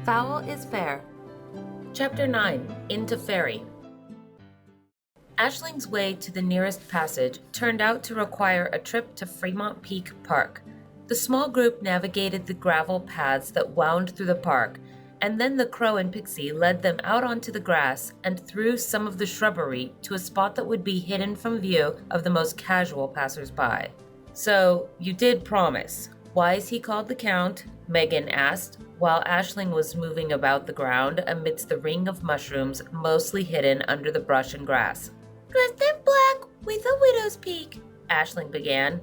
Foul is fair. Chapter 9. Into Faerie. Ashling's way to the nearest passage turned out to require a trip to Fremont Peak Park. The small group navigated the gravel paths that wound through the park, and then the crow and pixie led them out onto the grass and through some of the shrubbery to a spot that would be hidden from view of the most casual passers-by. "So, you did promise. Why is he called the Count?" Megan asked, while Aisling was moving about the ground amidst the ring of mushrooms mostly hidden under the brush and grass. "Dressed in black with a widow's peak," Aisling began.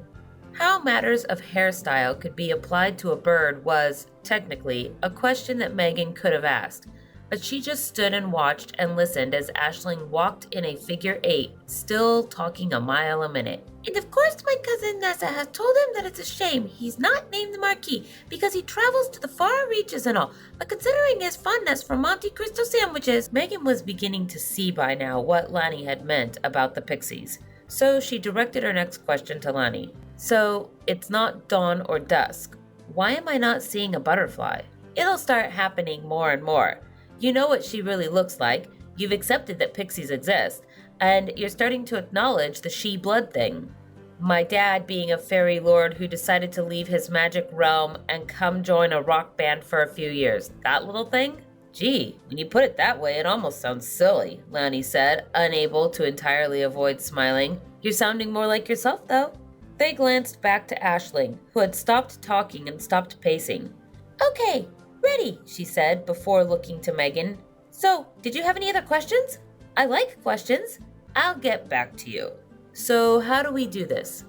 How matters of hairstyle could be applied to a bird was, technically, a question that Megan could have asked, but she just stood and watched and listened as Aisling walked in a figure 8, still talking a mile a minute. "And of course my cousin Nessa has told him that it's a shame he's not named the Marquis because he travels to the far reaches and all, but considering his fondness for Monte Cristo sandwiches..." Megan was beginning to see by now what Lani had meant about the pixies, so she directed her next question to Lani. "So, it's not dawn or dusk. Why am I not seeing a butterfly?" "It'll start happening more and more. You know what she really looks like, you've accepted that pixies exist, and you're starting to acknowledge the she-blood thing. My dad being a fairy lord who decided to leave his magic realm and come join a rock band for a few years, that little thing?" "Gee, when you put it that way, it almost sounds silly," Lani said, unable to entirely avoid smiling. "You're sounding more like yourself, though." They glanced back to Aisling, who had stopped talking and stopped pacing. "Okay, ready," she said before looking to Megan. "So, did you have any other questions?" "I like questions. I'll get back to you. So, how do we do this?"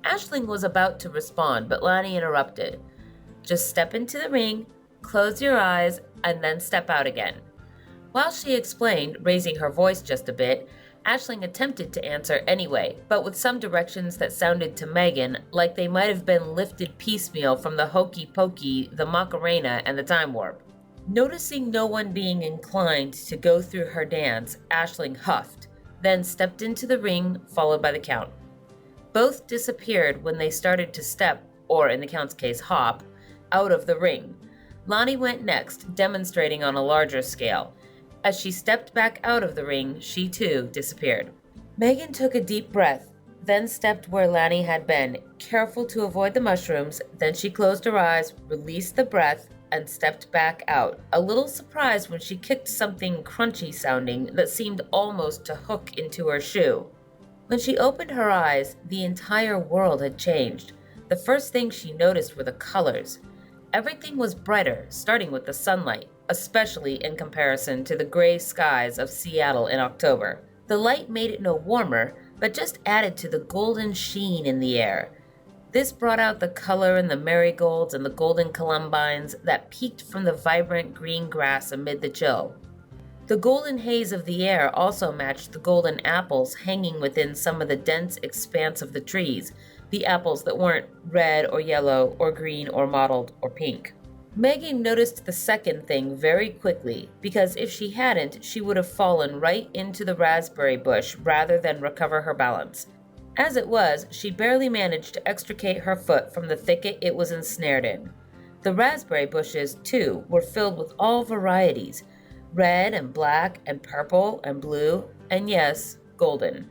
Aisling was about to respond, but Lani interrupted. "Just step into the ring, close your eyes, and then step out again." While she explained, raising her voice just a bit, Aisling attempted to answer anyway, but with some directions that sounded to Megan like they might have been lifted piecemeal from the Hokey Pokey, the Macarena, and the Time Warp. Noticing no one being inclined to go through her dance, Aisling huffed, then stepped into the ring, followed by the Count. Both disappeared when they started to step, or in the Count's case hop, out of the ring. Lani went next, demonstrating on a larger scale. As she stepped back out of the ring, she too disappeared. Megan took a deep breath, then stepped where Lani had been, careful to avoid the mushrooms. Then she closed her eyes, released the breath, and stepped back out, a little surprised when she kicked something crunchy sounding that seemed almost to hook into her shoe. When she opened her eyes, the entire world had changed. The first thing she noticed were the colors. Everything was brighter, starting with the sunlight, especially in comparison to the gray skies of Seattle in October. The light made it no warmer, but just added to the golden sheen in the air. This brought out the color in the marigolds and the golden columbines that peeked from the vibrant green grass amid the chill. The golden haze of the air also matched the golden apples hanging within some of the dense expanse of the trees, the apples that weren't red or yellow or green or mottled or pink. Megan noticed the second thing very quickly, because if she hadn't, she would have fallen right into the raspberry bush rather than recover her balance. As it was, she barely managed to extricate her foot from the thicket it was ensnared in. The raspberry bushes, too, were filled with all varieties, red and black and purple and blue, and yes, golden.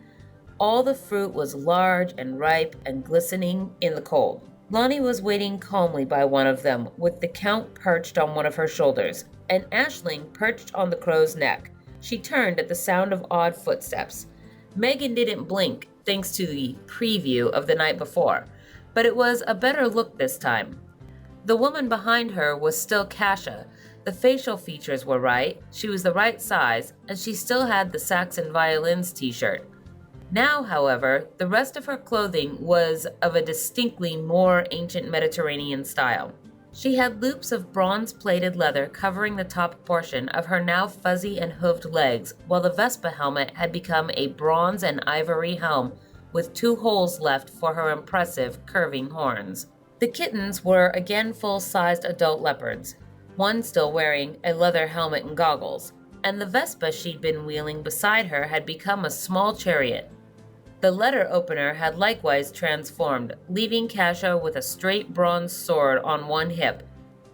All the fruit was large and ripe and glistening in the cold. Lani was waiting calmly by one of them, with the Count perched on one of her shoulders, and Aisling perched on the crow's neck. She turned at the sound of odd footsteps. Megan didn't blink, thanks to the preview of the night before, but it was a better look this time. The woman behind her was still Kasha. The facial features were right, she was the right size, and she still had the Saxon Violins t-shirt. Now, however, the rest of her clothing was of a distinctly more ancient Mediterranean style. She had loops of bronze-plated leather covering the top portion of her now fuzzy and hooved legs, while the Vespa helmet had become a bronze and ivory helm with 2 holes left for her impressive, curving horns. The kittens were again full-sized adult leopards, one still wearing a leather helmet and goggles, and the Vespa she'd been wheeling beside her had become a small chariot. The letter opener had likewise transformed, leaving Kasha with a straight bronze sword on one hip,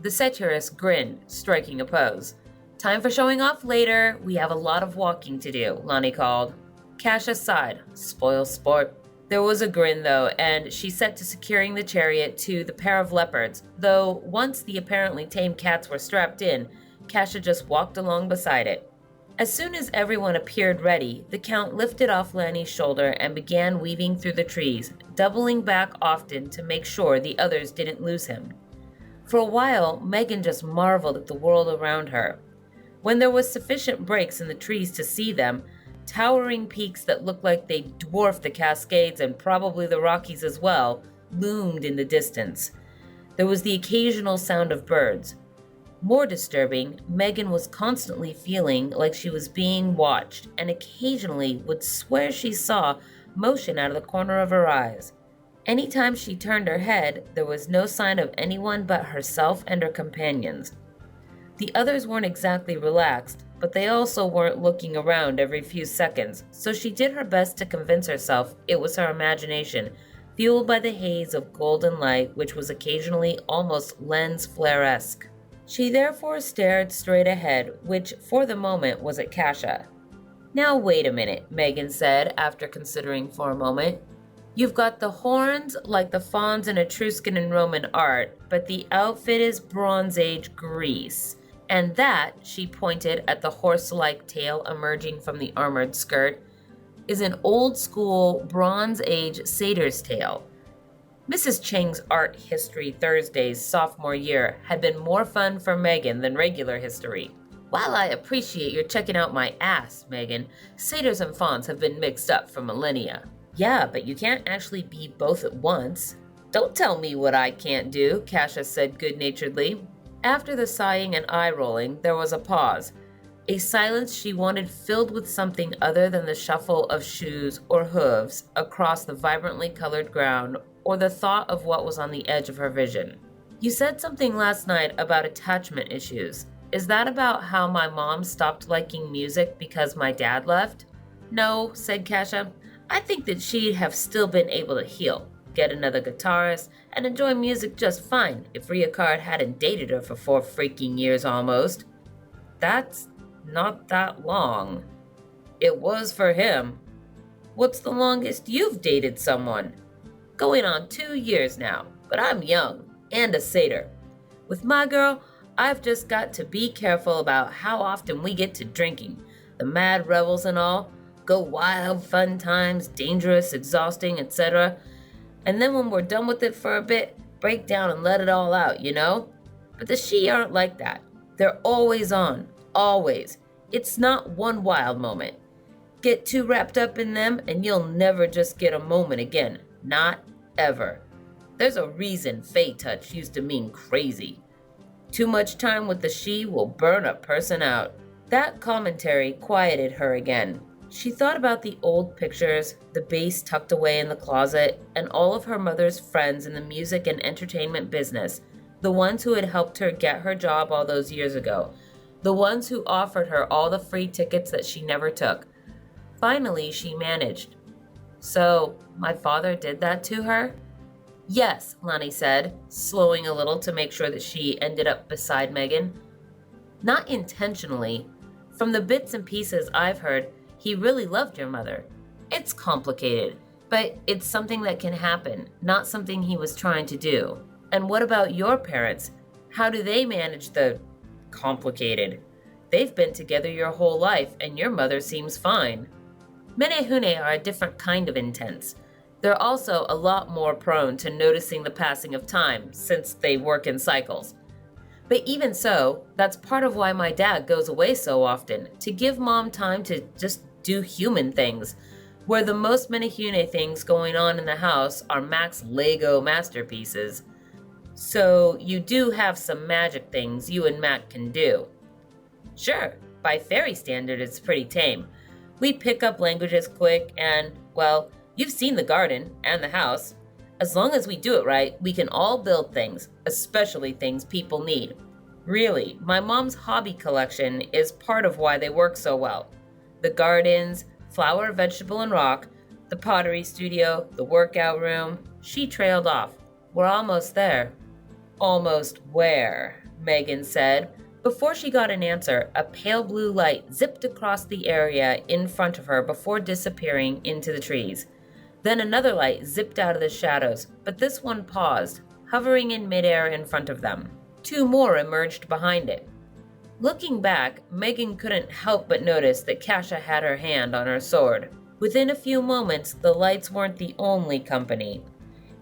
The satirist grinned, striking a pose. Time for showing off later. We have a lot of walking to do, Lonnie called. Kasha sighed. Spoil sport. There was a grin, though, and she set to securing the chariot to the pair of leopards, though once the apparently tame cats were strapped in, Kasha just walked along beside it. As soon as everyone appeared ready, the Count lifted off Lanny's shoulder and began weaving through the trees, doubling back often to make sure the others didn't lose him. For a while, Megan just marveled at the world around her. When there was sufficient breaks in the trees to see them, towering peaks that looked like they dwarfed the Cascades and probably the Rockies as well loomed in the distance. There was the occasional sound of birds. More disturbing, Megan was constantly feeling like she was being watched and occasionally would swear she saw motion out of the corner of her eyes. Anytime she turned her head, there was no sign of anyone but herself and her companions. The others weren't exactly relaxed, but they also weren't looking around every few seconds, so she did her best to convince herself it was her imagination, fueled by the haze of golden light which was occasionally almost lens flare-esque. She therefore stared straight ahead, which for the moment was at Kasha. Now wait a minute, Megan said after considering for a moment. You've got the horns like the fawns in Etruscan and Roman art, but the outfit is Bronze Age Greece. And that, she pointed at the horse-like tail emerging from the armored skirt, is an old-school Bronze Age satyr's tail. Mrs. Chang's Art History Thursdays sophomore year had been more fun for Megan than regular history. While I appreciate your checking out my ass, Megan, satyrs and fawns have been mixed up for millennia. Yeah, but you can't actually be both at once. Don't tell me what I can't do, Kasha said good-naturedly. After the sighing and eye-rolling, there was a pause. A silence she wanted filled with something other than the shuffle of shoes or hooves across the vibrantly colored ground or the thought of what was on the edge of her vision. You said something last night about attachment issues. Is that about how my mom stopped liking music because my dad left? No, said Kasha. I think that she'd have still been able to heal, get another guitarist, and enjoy music just fine if Riacard hadn't dated her for 4 freaking years almost. That's not that long. It was for him. What's the longest you've dated someone? Going on 2 years now, but I'm young and a satyr. With my girl, I've just got to be careful about how often we get to drinking, the mad revels and all. Go wild, fun times, dangerous, exhausting, etc. And then when we're done with it for a bit, break down and let it all out, you know? But the she aren't like that. They're always on, always. It's not one wild moment. Get too wrapped up in them and you'll never just get a moment again. Not ever. There's a reason Fae touch used to mean crazy. Too much time with the she will burn a person out. That commentary quieted her again. She thought about the old pictures, the bass tucked away in the closet, and all of her mother's friends in the music and entertainment business, the ones who had helped her get her job all those years ago, the ones who offered her all the free tickets that she never took. Finally, she managed. So, my father did that to her? Yes, Lonnie said, slowing a little to make sure that she ended up beside Megan. Not intentionally. From the bits and pieces I've heard, he really loved your mother. It's complicated, but it's something that can happen, not something he was trying to do. And what about your parents? How do they manage the complicated? They've been together your whole life, and your mother seems fine. Menehune are a different kind of intense. They're also a lot more prone to noticing the passing of time, since they work in cycles. But even so, that's part of why my dad goes away so often, to give mom time to just do human things, where the most Menehune things going on in the house are Mac's Lego masterpieces. So you do have some magic things you and Mac can do. Sure, by fairy standard it's pretty tame. We pick up languages quick and, well, you've seen the garden and the house. As long as we do it right, we can all build things, especially things people need. Really, my mom's hobby collection is part of why they work so well. The gardens, flower, vegetable, and rock, the pottery studio, the workout room. She trailed off. We're almost there. Almost where? Megan said. Before she got an answer, a pale blue light zipped across the area in front of her before disappearing into the trees. Then another light zipped out of the shadows, but this one paused, hovering in midair in front of them. Two more emerged behind it. Looking back, Megan couldn't help but notice that Kasha had her hand on her sword. Within a few moments, the lights weren't the only company.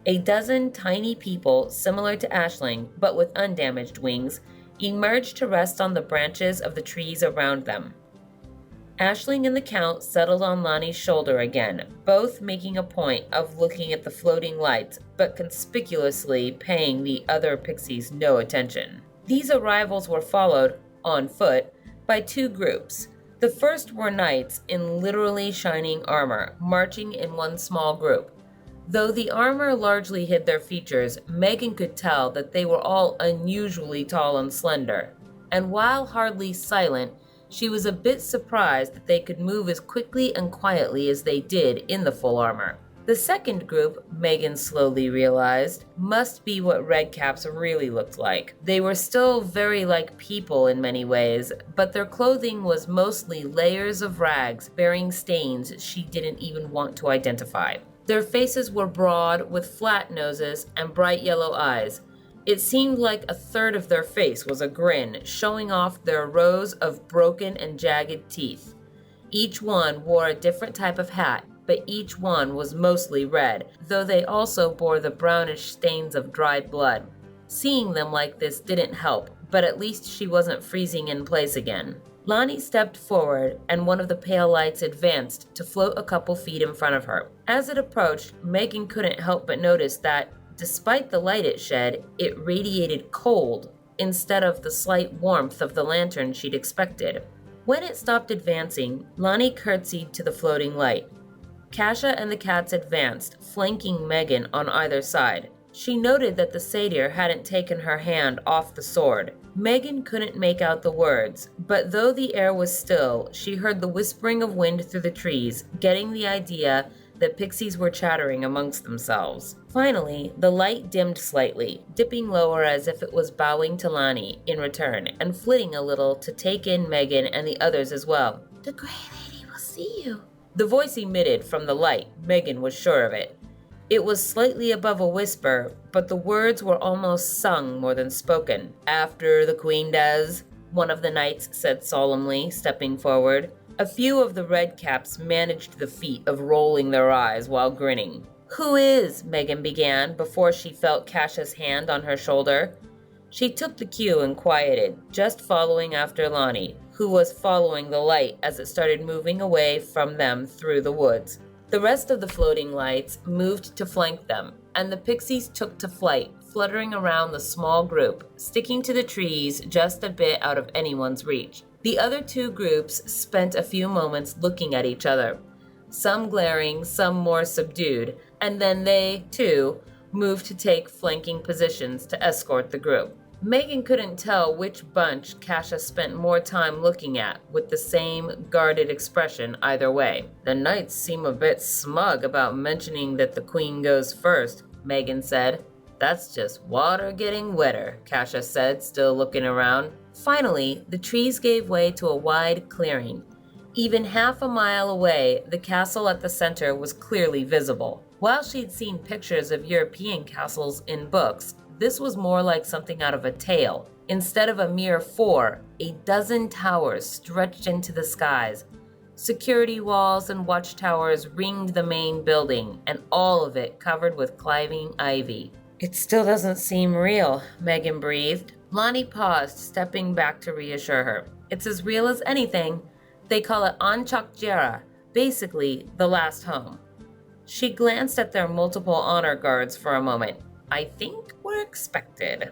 A dozen tiny people, similar to Aisling, but with undamaged wings, emerged to rest on the branches of the trees around them. Aisling and the Count settled on Lonnie's shoulder again, both making a point of looking at the floating lights, but conspicuously paying the other pixies no attention. These arrivals were followed, on foot, by two groups. The first were knights in literally shining armor, marching in one small group. Though the armor largely hid their features, Megan could tell that they were all unusually tall and slender. And while hardly silent, she was a bit surprised that they could move as quickly and quietly as they did in the full armor. The second group, Megan slowly realized, must be what redcaps really looked like. They were still very like people in many ways, but their clothing was mostly layers of rags bearing stains she didn't even want to identify. Their faces were broad, with flat noses and bright yellow eyes. It seemed like a third of their face was a grin, showing off their rows of broken and jagged teeth. Each one wore a different type of hat, but each one was mostly red, though they also bore the brownish stains of dried blood. Seeing them like this didn't help, but at least she wasn't freezing in place again. Lonnie stepped forward, and one of the pale lights advanced to float a couple feet in front of her. As it approached, Megan couldn't help but notice that, despite the light it shed, it radiated cold instead of the slight warmth of the lantern she'd expected. When it stopped advancing, Lonnie curtsied to the floating light. Kasha and the cats advanced, flanking Megan on either side. She noted that the satyr hadn't taken her hand off the sword. Megan couldn't make out the words, but though the air was still, she heard the whispering of wind through the trees, getting the idea that pixies were chattering amongst themselves. Finally, the light dimmed slightly, dipping lower as if it was bowing to Lonnie in return, and flitting a little to take in Megan and the others as well. "The Grey Lady will see you." The voice emitted from the light. Megan was sure of it. It was slightly above a whisper, but the words were almost sung more than spoken. "After the Queen does," one of the knights said solemnly, stepping forward. A few of the redcaps managed the feat of rolling their eyes while grinning. "Who is?" Megan began, before she felt Kasha's hand on her shoulder. She took the cue and quieted, just following after Lonnie, who was following the light as it started moving away from them through the woods. The rest of the floating lights moved to flank them, and the pixies took to flight, fluttering around the small group, sticking to the trees just a bit out of anyone's reach. The other two groups spent a few moments looking at each other, some glaring, some more subdued, and then they, too, moved to take flanking positions to escort the group. Megan couldn't tell which bunch Kasha spent more time looking at, with the same guarded expression either way. "The knights seem a bit smug about mentioning that the queen goes first," Megan said. "That's just water getting wetter," Kasha said, still looking around. Finally, the trees gave way to a wide clearing. Even half a mile away, the castle at the center was clearly visible. While she'd seen pictures of European castles in books, this was more like something out of a tale. Instead of a mere 4, a dozen towers stretched into the skies. Security walls and watchtowers ringed the main building, and all of it covered with climbing ivy. "It still doesn't seem real," Megan breathed. Lonnie paused, stepping back to reassure her. "It's as real as anything. They call it Anchak-Jera, basically the last home." She glanced at their multiple honor guards for a moment. "I think we're expected."